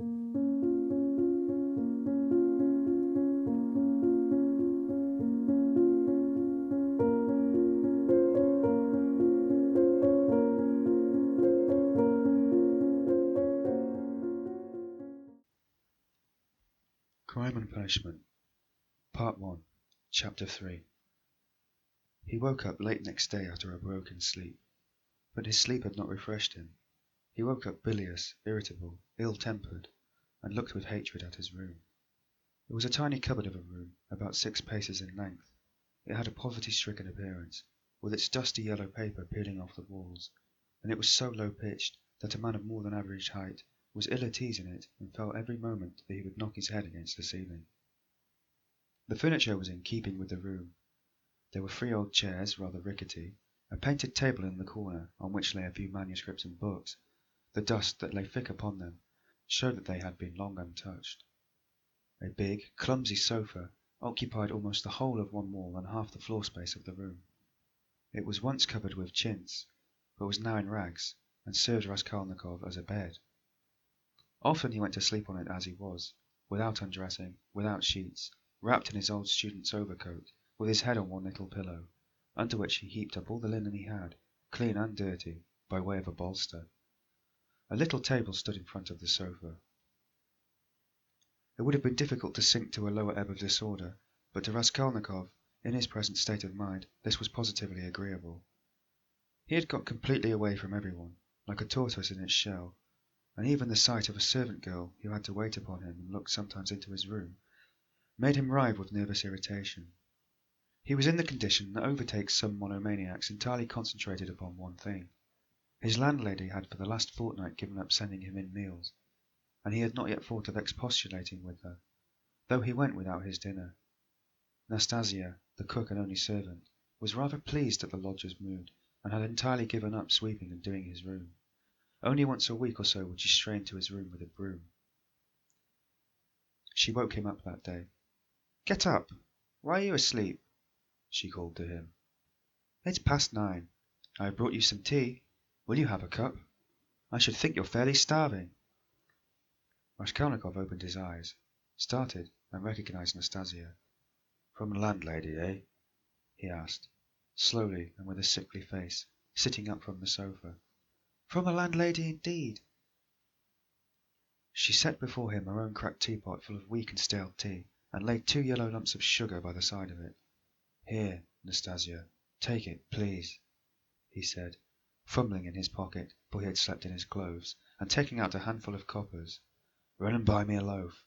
Crime and Punishment, Part 1, Chapter 3. He woke up late next day after a broken sleep, but his sleep had not refreshed him. He woke up bilious, irritable, ill-tempered, and looked with hatred at his room. It was a tiny cupboard of a room, about 6 paces in length. It had a poverty-stricken appearance, with its dusty yellow paper peeling off the walls, and it was so low-pitched that a man of more than average height was ill at ease in it and felt every moment that he would knock his head against the ceiling. The furniture was in keeping with the room. There were 3 old chairs, rather rickety, a painted table in the corner on which lay a few manuscripts and books. The dust that lay thick upon them showed that they had been long untouched. A big, clumsy sofa occupied almost the whole of one wall and half the floor space of the room. It was once covered with chintz, but was now in rags, and served Raskolnikov as a bed. Often he went to sleep on it as he was, without undressing, without sheets, wrapped in his old student's overcoat, with his head on one little pillow, under which he heaped up all the linen he had, clean and dirty, by way of a bolster. A little table stood in front of the sofa. It would have been difficult to sink to a lower ebb of disorder, but to Raskolnikov, in his present state of mind, this was positively agreeable. He had got completely away from everyone, like a tortoise in its shell, and even the sight of a servant girl who had to wait upon him and look sometimes into his room made him writhe with nervous irritation. He was in the condition that overtakes some monomaniacs entirely concentrated upon one thing. His landlady had for the last fortnight given up sending him in meals, and he had not yet thought of expostulating with her, though he went without his dinner. Nastasia, the cook and only servant, was rather pleased at the lodger's mood, and had entirely given up sweeping and doing his room. Only once a week or so would she stray into his room with a broom. She woke him up that day. "Get up! Why are you asleep?" she called to him. "It's past 9. I have brought you some tea. Will you have a cup? I should think you're fairly starving." Raskolnikov opened his eyes, started, and recognized Nastasia. "From the landlady, eh?" he asked, slowly and with a sickly face, sitting up from the sofa. "From a landlady, indeed." She set before him her own cracked teapot full of weak and stale tea, and laid 2 yellow lumps of sugar by the side of it. "Here, Nastasia, take it, please," he said, fumbling in his pocket, for he had slept in his clothes, and taking out a handful of coppers. "Run and buy me a loaf,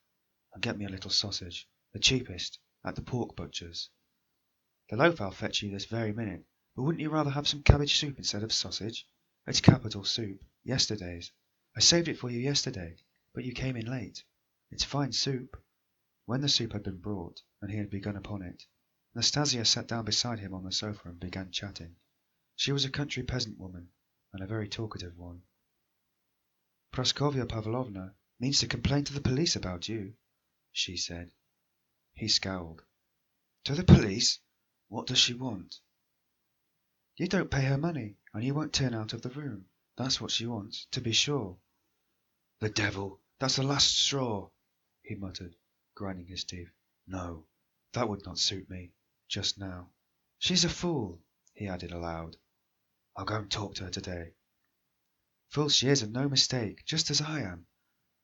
and get me a little sausage, the cheapest, at the pork butcher's." "The loaf I'll fetch you this very minute, but wouldn't you rather have some cabbage soup instead of sausage? It's capital soup, yesterday's. I saved it for you yesterday, but you came in late. It's fine soup." When the soup had been brought, and he had begun upon it, Nastasia sat down beside him on the sofa and began chatting. She was a country peasant woman, and a very talkative one. "Praskovya Pavlovna means to complain to the police about you," she said. He scowled. "To the police? What does she want?" "You don't pay her money, and you won't turn out of the room. That's what she wants, to be sure." "The devil! That's the last straw," he muttered, grinding his teeth. "No, that would not suit me, just now. She's a fool," he added aloud. "I'll go and talk to her today." "Fool she is, and no mistake, just as I am.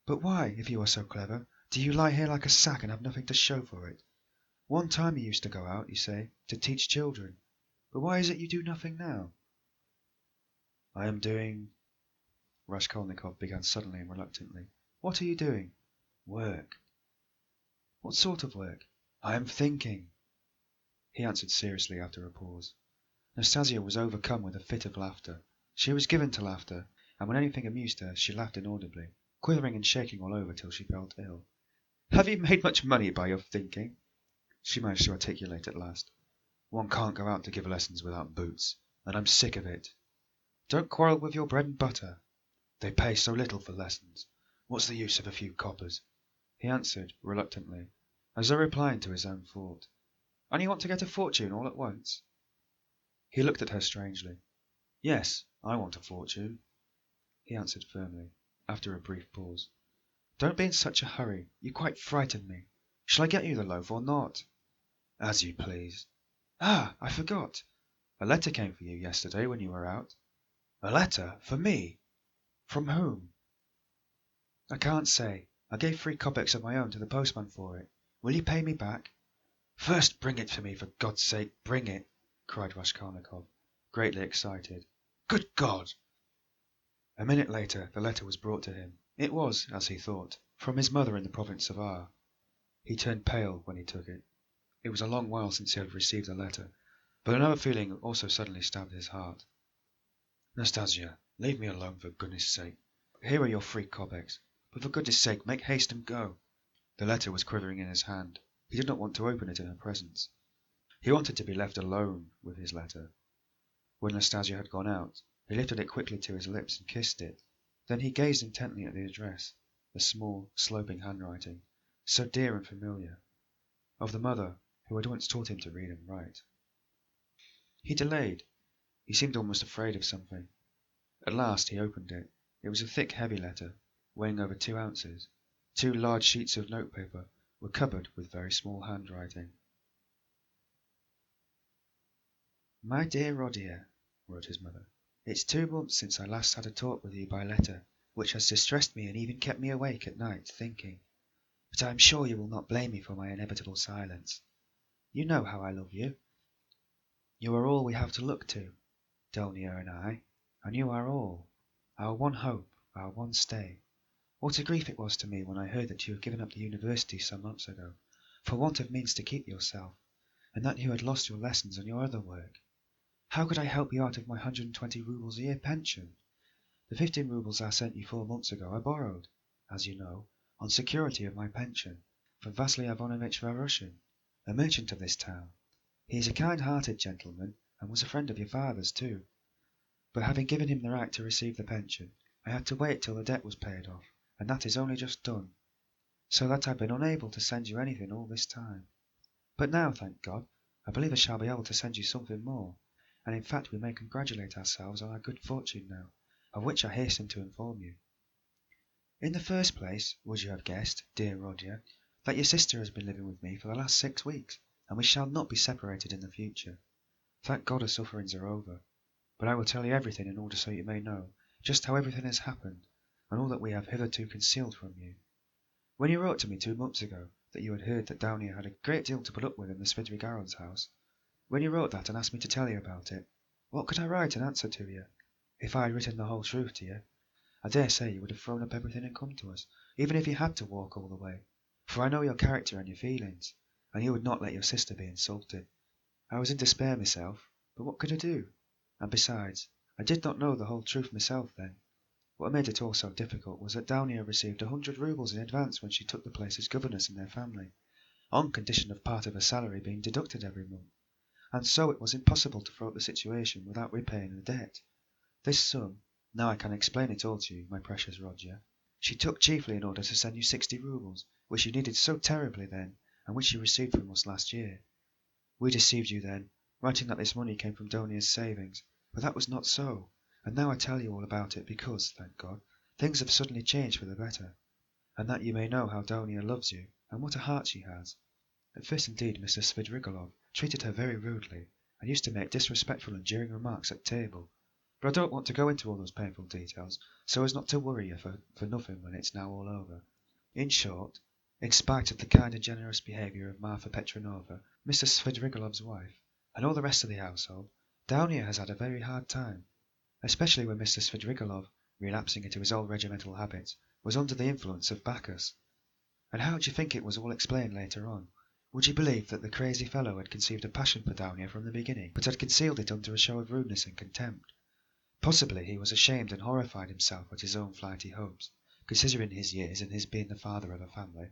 But why, if you are so clever, do you lie here like a sack and have nothing to show for it? One time you used to go out, you say, to teach children. But why is it you do nothing now?" "I am doing—" Raskolnikov began suddenly and reluctantly. "What are you doing?" "Work." "What sort of work?" "I am thinking," he answered seriously after a pause. Nastasia was overcome with a fit of laughter. She was given to laughter, and when anything amused her she laughed inaudibly, quivering and shaking all over till she felt ill. "Have you made much money by your thinking?" she managed to articulate at last. "One can't go out to give lessons without boots, and I'm sick of it." "Don't quarrel with your bread and butter." "They pay so little for lessons. What's the use of a few coppers?" he answered reluctantly, as though replying to his own thought. "And you want to get a fortune all at once?" He looked at her strangely. "Yes, I want a fortune," he answered firmly, after a brief pause. Don't be in such a hurry. You quite frightened me. Shall I get you the loaf or not? As you please. Ah, I forgot. A letter came for you yesterday when you were out. A letter? For me? From whom? I can't say. I gave 3 kopecks of my own to the postman for it. Will you pay me back? First bring it to me, for God's sake, bring it, cried Raskolnikov, greatly excited. Good God! A minute later the letter was brought to him. It was, as he thought, from his mother in the province of R. He turned pale when he took it. It was a long while since he had received a letter, but another feeling also suddenly stabbed his heart. Nastasia, leave me alone, for goodness' sake. Here are your 3 kopecks, but for goodness' sake make haste and go. The letter was quivering in his hand. He did not want to open it in her presence. He wanted to be left alone with his letter. When Nastasia had gone out, he lifted it quickly to his lips and kissed it. Then he gazed intently at the address, the small, sloping handwriting, so dear and familiar, of the mother who had once taught him to read and write. He delayed. He seemed almost afraid of something. At last he opened it. It was a thick, heavy letter, weighing over 2 ounces. 2 large sheets of notepaper were covered with very small handwriting. My dear Rodya, wrote his mother, it's 2 months since I last had a talk with you by letter, which has distressed me and even kept me awake at night thinking. But I am sure you will not blame me for my inevitable silence. You know how I love you. You are all we have to look to, Donia and I, and you are all, our one hope, our one stay. What a grief it was to me when I heard that you had given up the university some months ago, for want of means to keep yourself, and that you had lost your lessons and your other work. How could I help you out of my 120 roubles a year pension? The 15 roubles I sent you 4 months ago I borrowed, as you know, on security of my pension, from Vasily Ivanovitch Varushin, a merchant of this town. He is a kind-hearted gentleman, and was a friend of your father's too. But having given him the right to receive the pension, I had to wait till the debt was paid off, and that is only just done, so that I've been unable to send you anything all this time. But now, thank God, I believe I shall be able to send you something more, and in fact we may congratulate ourselves on our good fortune now, of which I hasten to inform you. In the first place, would you have guessed, dear Rodya, that your sister has been living with me for the last 6 weeks, and we shall not be separated in the future. Thank God her sufferings are over. But I will tell you everything in order so you may know just how everything has happened, and all that we have hitherto concealed from you. When you wrote to me 2 months ago that you had heard that Downia had a great deal to put up with in the Svidrigarovs' house, when you wrote that and asked me to tell you about it, what could I write in answer to you? If I had written the whole truth to you, I dare say you would have thrown up everything and come to us, even if you had to walk all the way, for I know your character and your feelings, and you would not let your sister be insulted. I was in despair myself, but what could I do? And besides, I did not know the whole truth myself then. What made it all so difficult was that Downia received 100 roubles in advance when she took the place as governess in their family, on condition of part of her salary being deducted every month, and so it was impossible to throw up the situation without repaying the debt. This sum, now I can explain it all to you, my precious Rodya, she took chiefly in order to send you 60 roubles, which you needed so terribly then, and which you received from us last year. We deceived you then, writing that this money came from Donia's savings, but that was not so, and now I tell you all about it because, thank God, things have suddenly changed for the better, and that you may know how Donia loves you, and what a heart she has. At first indeed Mr. Svidrigailov treated her very rudely, and used to make disrespectful and jeering remarks at table, but I don't want to go into all those painful details, so as not to worry you for nothing when it's now all over. In short, in spite of the kind and generous behaviour of Marfa Petrovna, Mr. Svidrigailov's wife, and all the rest of the household, Downia has had a very hard time, especially when Mr. Svidrigailov, relapsing into his old regimental habits, was under the influence of Bacchus. And how do you think it was all explained later on? Would you believe that the crazy fellow had conceived a passion for Downia from the beginning, but had concealed it under a show of rudeness and contempt? Possibly he was ashamed and horrified himself at his own flighty hopes, considering his years and his being the father of a family,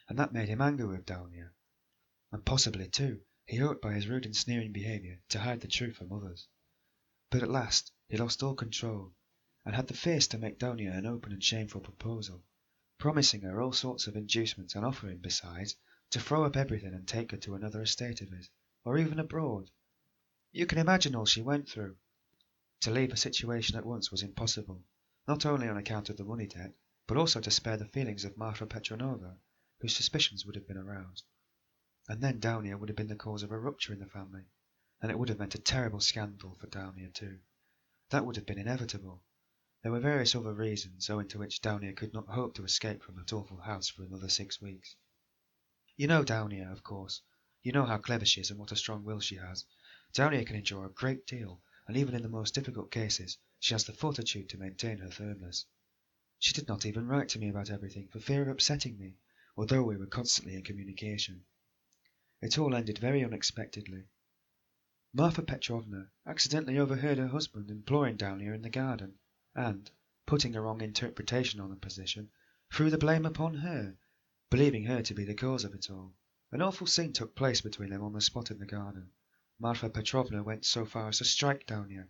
and that made him angry with Downia. And possibly, too, he hoped by his rude and sneering behaviour to hide the truth from others. But at last he lost all control, and had the face to make Downia an open and shameful proposal, promising her all sorts of inducements and offering, besides, to throw up everything and take her to another estate of his, or even abroad. You can imagine all she went through. To leave her situation at once was impossible, not only on account of the money debt, but also to spare the feelings of Marfa Petrovna, whose suspicions would have been aroused. And then Downia would have been the cause of a rupture in the family, and it would have meant a terrible scandal for Downia too. That would have been inevitable. There were various other reasons owing to which Downia could not hope to escape from that awful house for another 6 weeks. You know Downia, of course. You know how clever she is and what a strong will she has. Downia can endure a great deal, and even in the most difficult cases she has the fortitude to maintain her firmness. She did not even write to me about everything for fear of upsetting me, although we were constantly in communication. It all ended very unexpectedly. Marfa Petrovna accidentally overheard her husband imploring Downia in the garden, and, putting a wrong interpretation on the position, threw the blame upon her, believing her to be the cause of it all. An awful scene took place between them on the spot in the garden. Marfa Petrovna went so far as to strike Downia,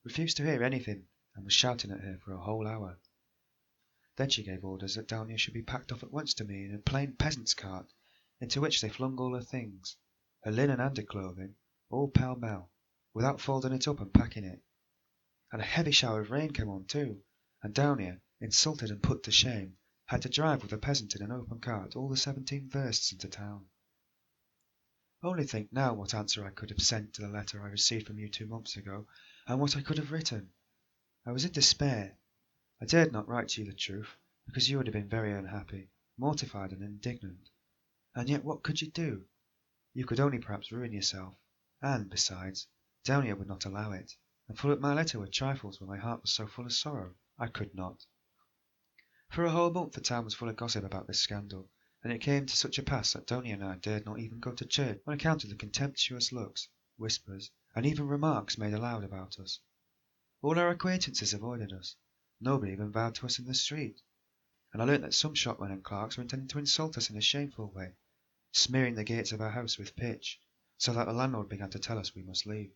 refused to hear anything, and was shouting at her for a whole hour. Then she gave orders that Downia should be packed off at once to me in a plain peasant's cart, into which they flung all her things, her linen and her clothing, all pell-mell, without folding it up and packing it. And a heavy shower of rain came on too, and Downia, insulted and put to shame, had to drive with a peasant in an open cart all the 17 versts into town. Only think now what answer I could have sent to the letter I received from you 2 months ago, and what I could have written. I was in despair. I dared not write to you the truth, because you would have been very unhappy, mortified and indignant. And yet what could you do? You could only perhaps ruin yourself, and, besides, Downia would not allow it, and fill up my letter with trifles when my heart was so full of sorrow. I could not. For a whole month the town was full of gossip about this scandal, and it came to such a pass that Downia and I dared not even go to church on account of the contemptuous looks, whispers, and even remarks made aloud about us. All our acquaintances avoided us. Nobody even bowed to us in the street, and I learnt that some shopmen and clerks were intending to insult us in a shameful way, smearing the gates of our house with pitch, so that the landlord began to tell us we must leave.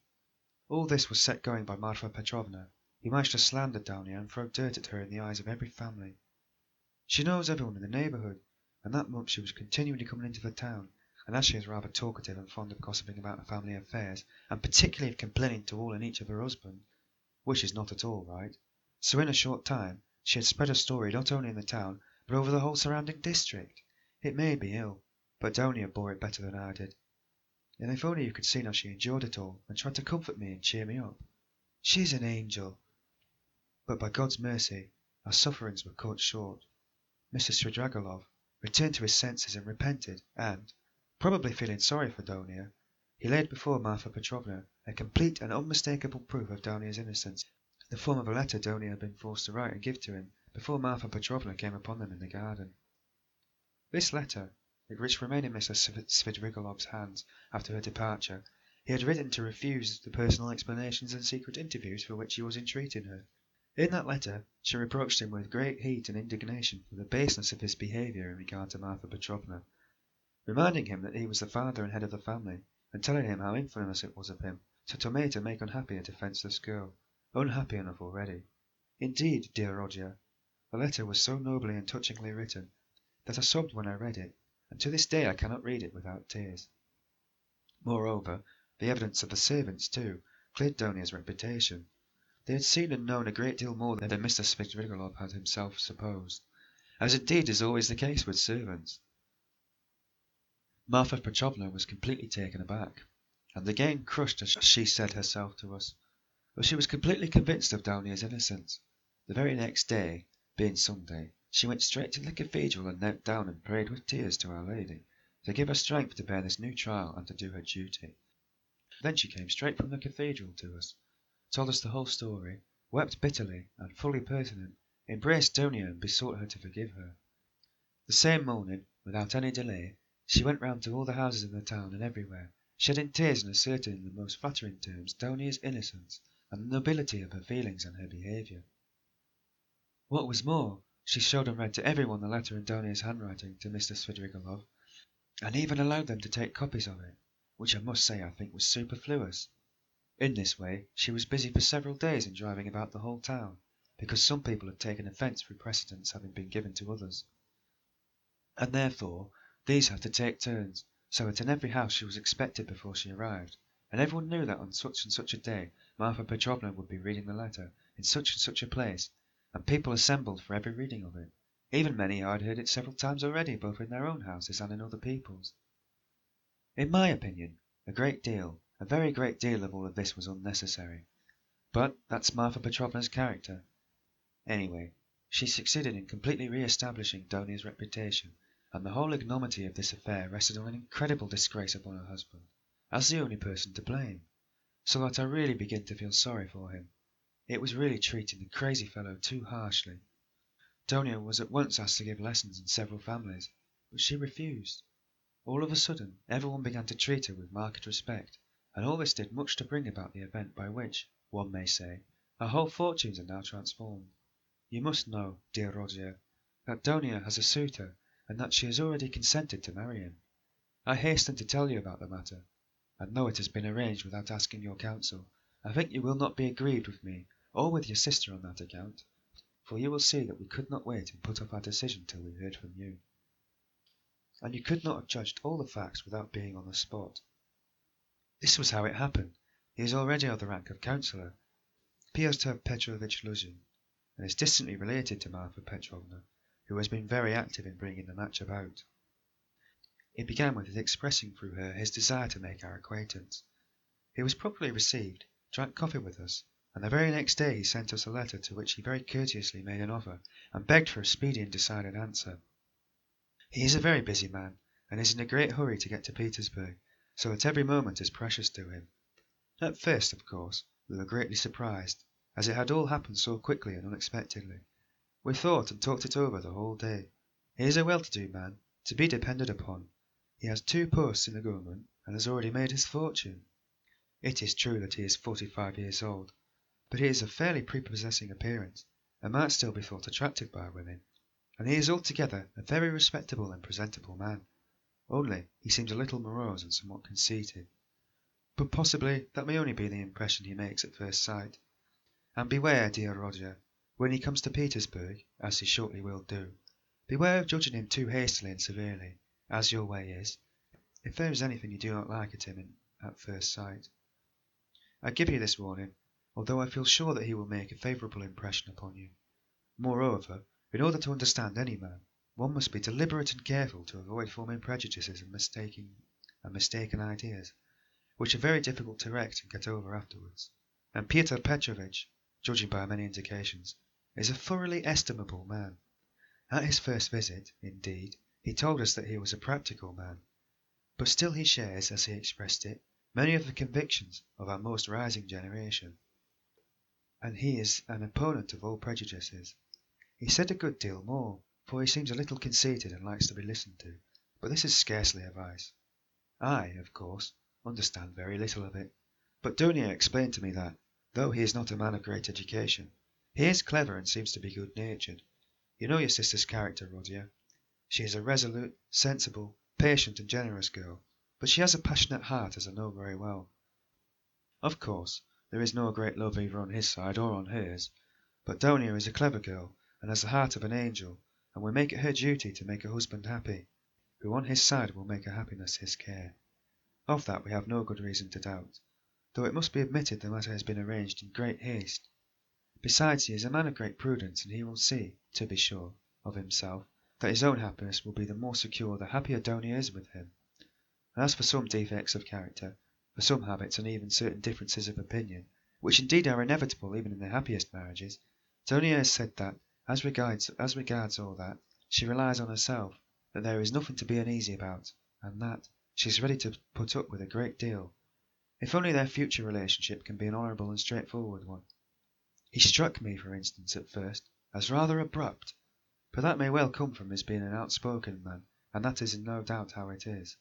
All this was set going by Marfa Petrovna, who managed to slander Downia and throw dirt at her in the eyes of every family. She knows everyone in the neighbourhood, and that month she was continually coming into the town, and as she is rather talkative and fond of gossiping about her family affairs, and particularly of complaining to all and each of her husband, which is not at all right, so in a short time she had spread her story not only in the town, but over the whole surrounding district. It made me ill, but Downia bore it better than I did. And if only you could see how she endured it all, and tried to comfort me and cheer me up. She is an angel. But by God's mercy, our sufferings were cut short. Mr. Svidrigaïlov returned to his senses and repented, and, probably feeling sorry for Downia, he laid before Marfa Petrovna a complete and unmistakable proof of Downia's innocence, in the form of a letter Downia had been forced to write and give to him before Marfa Petrovna came upon them in the garden. This letter, which remained in Mr. Svidrigaïlov's hands after her departure, he had written to refuse the personal explanations and secret interviews for which he was entreating her. In that letter she reproached him with great heat and indignation for the baseness of his behaviour in regard to Marfa Petrovna, reminding him that he was the father and head of the family, and telling him how infamous it was of him to make unhappy a defenceless girl, unhappy enough already. Indeed, dear Rodya, the letter was so nobly and touchingly written that I sobbed when I read it, and to this day I cannot read it without tears. Moreover, the evidence of the servants, too, cleared Downia's reputation. They had seen and known a great deal more than Mr. Svidrigaïlov had himself supposed, as indeed is always the case with servants. Marfa Petrovna was completely taken aback, and again crushed, as she said herself to us, but she was completely convinced of Downia's innocence. The very next day, being Sunday, she went straight to the cathedral and knelt down and prayed with tears to Our Lady, to give her strength to bear this new trial and to do her duty. Then she came straight from the cathedral to us, told us the whole story, wept bitterly and fully pertinent, embraced Downia and besought her to forgive her. The same morning, without any delay, she went round to all the houses in the town and everywhere, shedding tears and asserting in the most flattering terms Downia's innocence and the nobility of her feelings and her behaviour. What was more, she showed and read to everyone the letter in Downia's handwriting to Mr. Svidrigaïlov, and even allowed them to take copies of it, which I must say I think was superfluous. In this way she was busy for several days in driving about the whole town, because some people had taken offence through precedence having been given to others, and therefore these had to take turns, so that in every house she was expected before she arrived, and everyone knew that on such and such a day Marfa Petrovna would be reading the letter in such and such a place, and people assembled for every reading of it, Even many had heard it several times already, both in their own houses and in other people's. In my opinion, a very great deal of all of this was unnecessary. But that's Marfa Petrovna's character. Anyway, she succeeded in completely re-establishing Donia's reputation, and the whole ignominy of this affair rested on an incredible disgrace upon her husband, as the only person to blame, so that I really begin to feel sorry for him. It was really treating the crazy fellow too harshly. Donia was at once asked to give lessons in several families, but she refused. All of a sudden, everyone began to treat her with marked respect, and all this did much to bring about the event by which, one may say, our whole fortunes are now transformed. You must know, dear Rodya, that Donia has a suitor, and that she has already consented to marry him. I hasten to tell you about the matter, and though it has been arranged without asking your counsel, I think you will not be aggrieved with me or with your sister on that account, for you will see that we could not wait and put off our decision till we heard from you. And you could not have judged all the facts without being on the spot. This was how it happened. He is already of the rank of councillor, Pyotr Petrovitch Luzhin, and is distantly related to Marfa Petrovna, who has been very active in bringing the match about. It began with his expressing through her his desire to make our acquaintance. He was properly received, drank coffee with us, and the very next day he sent us a letter to which he very courteously made an offer, and begged for a speedy and decided answer. He is a very busy man, and is in a great hurry to get to Petersburg, so that every moment is precious to him. At first, of course, we were greatly surprised, as it had all happened so quickly and unexpectedly. We thought and talked it over the whole day. He is a well-to-do man, to be depended upon. He has 2 posts in the government, and has already made his fortune. It is true that he is 45 years old, but he has a fairly prepossessing appearance, and might still be thought attractive by women, and he is altogether a very respectable and presentable man, only he seems a little morose and somewhat conceited. But possibly that may only be the impression he makes at first sight. And beware, dear Rodya, when he comes to Petersburg, as he shortly will do, beware of judging him too hastily and severely, as your way is, if there is anything you do not like at him at first sight. I give you this warning, although I feel sure that he will make a favourable impression upon you. Moreover, in order to understand any man, one must be deliberate and careful to avoid forming prejudices and mistaken ideas, which are very difficult to correct and get over afterwards. And Pyotr Petrovitch, judging by many indications, is a thoroughly estimable man. At his first visit, indeed, he told us that he was a practical man, but still he shares, as he expressed it, many of the convictions of our most rising generation, and he is an opponent of all prejudices. He said a good deal more, for he seems a little conceited and likes to be listened to, but this is scarcely a vice. I, of course, understand very little of it, but Donia explained to me that, though he is not a man of great education, he is clever and seems to be good-natured. You know your sister's character, Rodya. She is a resolute, sensible, patient and generous girl, but she has a passionate heart, as I know very well. Of course, there is no great love either on his side or on hers, but Donia is a clever girl and has the heart of an angel, and will make it her duty to make her husband happy, who on his side will make her happiness his care. Of that we have no good reason to doubt, though it must be admitted the matter has been arranged in great haste. Besides, he is a man of great prudence, and he will see, to be sure, of himself, that his own happiness will be the more secure the happier Donia is with him. And as for some defects of character, for some habits, and even certain differences of opinion, which indeed are inevitable even in the happiest marriages, Donia has said that, as regards all that, she relies on herself, that there is nothing to be uneasy about, and that she is ready to put up with a great deal, if only their future relationship can be an honourable and straightforward one. He struck me, for instance, at first, as rather abrupt, but that may well come from his being an outspoken man, and that is no doubt how it is.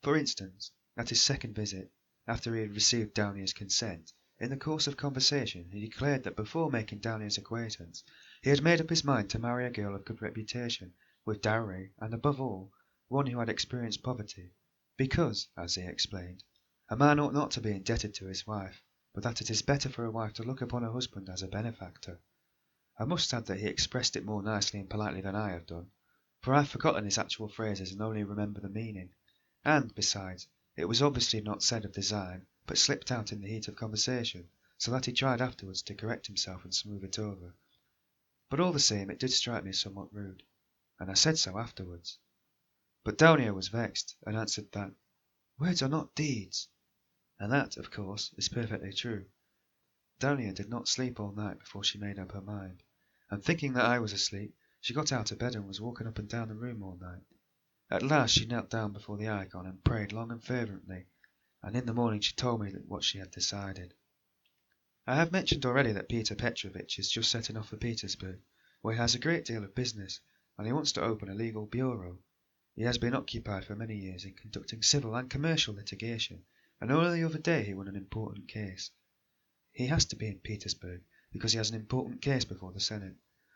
For instance, at his second visit, after he had received Downia's consent, in the course of conversation he declared that before making Downia's acquaintance, he had made up his mind to marry a girl of good reputation, with dowry, and above all, one who had experienced poverty, because, as he explained, a man ought not to be indebted to his wife, but that it is better for a wife to look upon her husband as a benefactor. I must add that he expressed it more nicely and politely than I have done, for I have forgotten his actual phrases and only remember the meaning, and, besides, it was obviously not said of design, but slipped out in the heat of conversation, so that he tried afterwards to correct himself and smooth it over. but all the same it did strike me as somewhat rude, and I said so afterwards. But Donia was vexed, and answered that words are not deeds, and that, of course, is perfectly true. Donia did not sleep all night before she made up her mind, and thinking that I was asleep, she got out of bed and was walking up and down the room all night. At last she knelt down before the icon and prayed long and fervently, and in the morning she told me what she had decided. I have mentioned already that Peter Petrovitch is just setting off for Petersburg, where he has a great deal of business, and he wants to open a legal bureau. He has been occupied for many years in conducting civil and commercial litigation, and only the other day he won an important case. He has to be in Petersburg, because he has an important case before the Senate.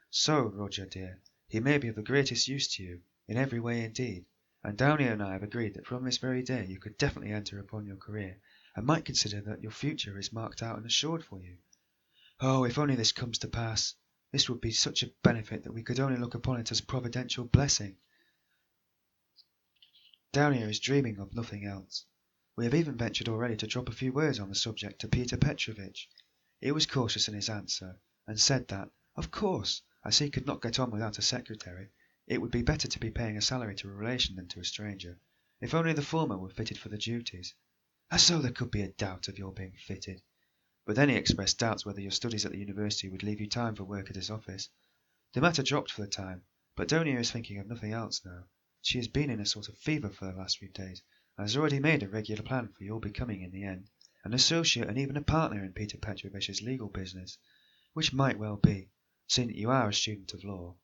So, Rodya dear, he may be of the greatest use to you, in every way indeed, and Downey and I have agreed that from this very day you could definitely enter upon your career, and might consider that your future is marked out and assured for you. Oh, if only this comes to pass! This would be such a benefit that we could only look upon it as providential blessing. Downey is dreaming of nothing else. We have even ventured already to drop a few words on the subject to Peter Petrovitch. He was cautious in his answer, and said that, of course, as he could not get on without a secretary, it would be better to be paying a salary to a relation than to a stranger, if only the former were fitted for the duties. As though there could be a doubt of your being fitted! But then he expressed doubts whether your studies at the university would leave you time for work at his office. The matter dropped for the time, but Donia is thinking of nothing else now. She has been in a sort of fever for the last few days, and has already made a regular plan for your becoming, in the end, an associate and even a partner in Peter Petrovitch's legal business, which might well be, seeing that you are a student of law.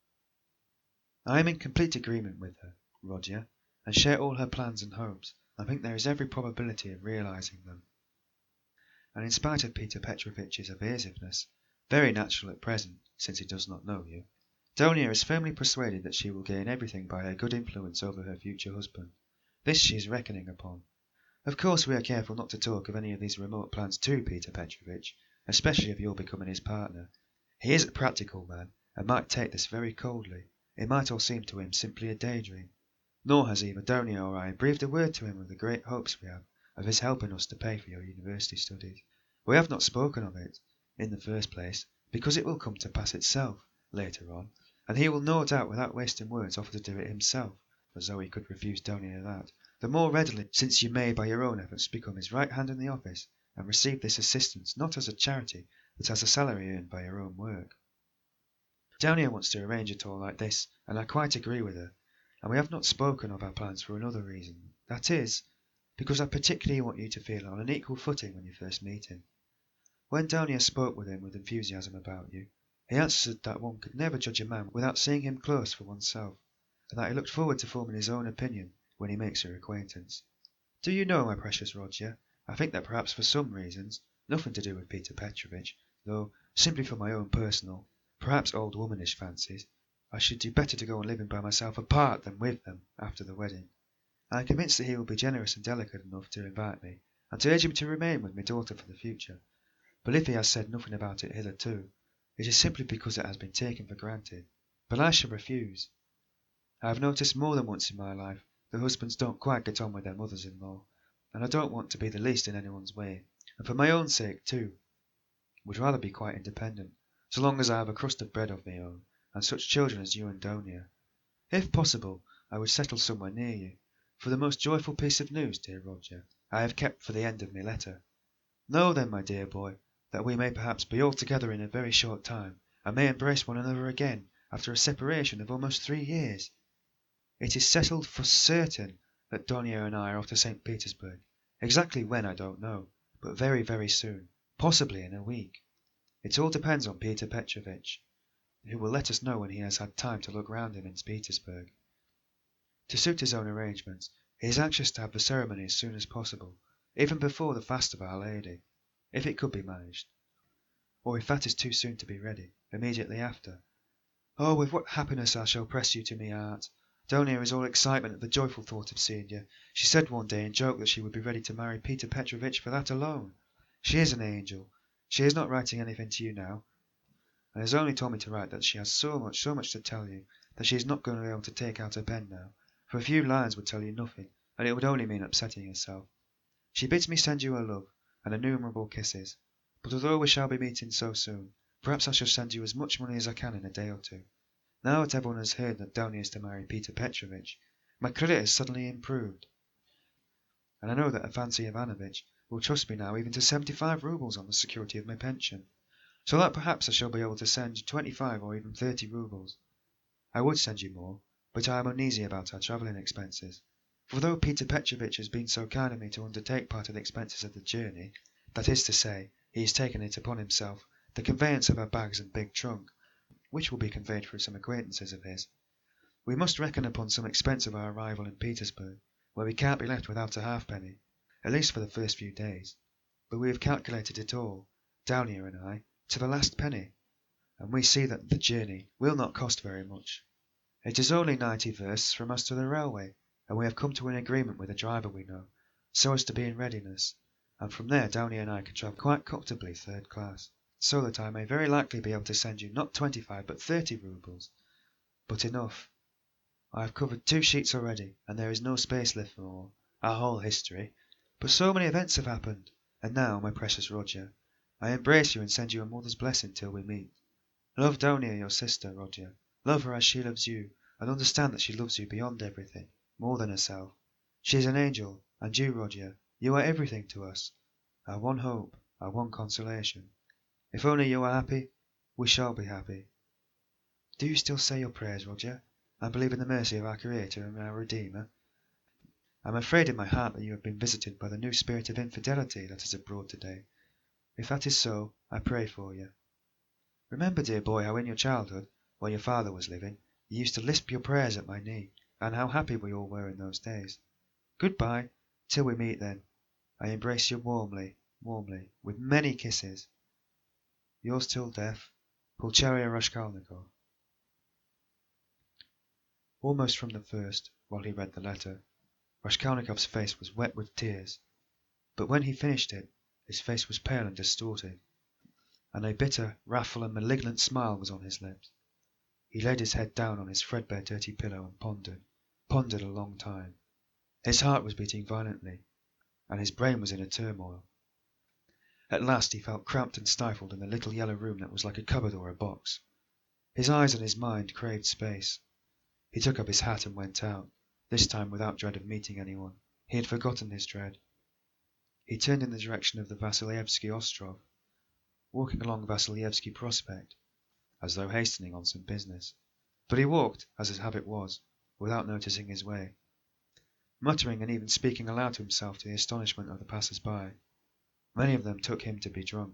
I am in complete agreement with her, Rodya, and share all her plans and hopes, and think there is every probability of realizing them. And in spite of Peter Petrovitch's evasiveness, very natural at present, since he does not know you, Donia is firmly persuaded that she will gain everything by her good influence over her future husband. This she is reckoning upon. Of course we are careful not to talk of any of these remote plans to Peter Petrovitch, especially of your becoming his partner. He is a practical man, and might take this very coldly. It might all seem to him simply a daydream. Nor has either Donia or I breathed a word to him of the great hopes we have of his helping us to pay for your university studies. We have not spoken of it, in the first place, because it will come to pass itself, later on, and he will no doubt without wasting words offer to do it himself, as though he could refuse Donia that, the more readily since you may by your own efforts become his right hand in the office, and receive this assistance not as a charity, but as a salary earned by your own work. Donia wants to arrange it all like this, and I quite agree with her, and we have not spoken of our plans for another reason, that is, because I particularly want you to feel on an equal footing when you first meet him. When Donia spoke with him with enthusiasm about you, he answered that one could never judge a man without seeing him close for oneself, and that he looked forward to forming his own opinion when he makes your acquaintance. Do you know, my precious Rodya, I think that perhaps for some reasons, nothing to do with Peter Petrovitch, though simply for my own personal, perhaps old womanish fancies, I should do better to go on living by myself apart than with them after the wedding. I am convinced that he will be generous and delicate enough to invite me, and to urge me to remain with my daughter for the future. But if he has said nothing about it hitherto, it is simply because it has been taken for granted. But I shall refuse. I have noticed more than once in my life that husbands don't quite get on with their mothers-in-law, and I don't want to be the least in anyone's way, and for my own sake too, would rather be quite independent, so long as I have a crust of bread of my own, and such children as you and Donia. If possible, I would settle somewhere near you, for the most joyful piece of news, dear Rodya, I have kept for the end of my letter. Know then, my dear boy, that we may perhaps be all together in a very short time, and may embrace one another again after a separation of almost 3 years. It is settled for certain that Donia and I are off to St. Petersburg. Exactly when I don't know, but very, very soon, possibly in a week. It all depends on Peter Petrovitch, who will let us know when he has had time to look round him in Petersburg. To suit his own arrangements, he is anxious to have the ceremony as soon as possible, even before the fast of Our Lady, if it could be managed, or if that is too soon to be ready, immediately after. Oh, with what happiness I shall press you to me heart! Donia is all excitement at the joyful thought of seeing you. She said one day in joke that she would be ready to marry Peter Petrovitch for that alone. She is an angel. She is not writing anything to you now, and has only told me to write that she has so much to tell you, that she is not going to be able to take out her pen now, for a few lines would tell you nothing, and it would only mean upsetting herself. She bids me send you her love, and innumerable kisses, but although we shall be meeting so soon, Perhaps I shall send you as much money as I can in a day or two. Now that everyone has heard that Donia is to marry Peter Petrovitch, my credit has suddenly improved, and I know that Afancy Ivanovitch will trust me now even to 75 roubles on the security of my pension, so that perhaps I shall be able to send you 25 or even 30 roubles. I would send you more, but I am uneasy about our travelling expenses, for though Peter Petrovitch has been so kind of me to undertake part of the expenses of the journey, that is to say, he has taken it upon himself, the conveyance of our bags and big trunk, which will be conveyed through some acquaintances of his, we must reckon upon some expense of our arrival in Petersburg, where we can't be left without a halfpenny, at least for the first few days. But we have calculated it all, Downier and I, to the last penny, and we see that the journey will not cost very much. It is only 90 versts from us to the railway, and we have come to an agreement with a driver we know, so as to be in readiness, and from there Downier and I can travel quite comfortably third class, so that I may very likely be able to send you not 25 but 30 roubles. But enough. I have covered 2 sheets already, and there is no space left for more. Our whole history. But so many events have happened, and now, my precious Rodya, I embrace you and send you a mother's blessing till we meet. Love Donia, your sister, Rodya. Love her as she loves you, and understand that she loves you beyond everything, more than herself. She is an angel, and you, Rodya, you are everything to us, our one hope, our one consolation. If only you are happy, we shall be happy. Do you still say your prayers, Rodya, and believe in the mercy of our Creator and our Redeemer? I am afraid in my heart that you have been visited by the new spirit of infidelity that is abroad today. If that is so, I pray for you. Remember, dear boy, how in your childhood, while your father was living, you used to lisp your prayers at my knee, and how happy we all were in those days. Good-bye, till we meet then. I embrace you warmly, warmly, with many kisses. Yours till death, Pulcheria Raskolnikov. Almost from the first, while he read the letter, Raskolnikov's face was wet with tears, but when he finished it, his face was pale and distorted, and a bitter, wrathful and malignant smile was on his lips. He laid his head down on his threadbare dirty pillow and pondered a long time. His heart was beating violently, and his brain was in a turmoil. At last he felt cramped and stifled in the little yellow room that was like a cupboard or a box. His eyes and his mind craved space. He took up his hat and went out, this time without dread of meeting anyone. He had forgotten his dread. He turned in the direction of the Vasilyevsky Ostrov, walking along Vasilyevsky Prospect, as though hastening on some business. But he walked, as his habit was, without noticing his way, muttering and even speaking aloud to himself to the astonishment of the passers-by. Many of them took him to be drunk.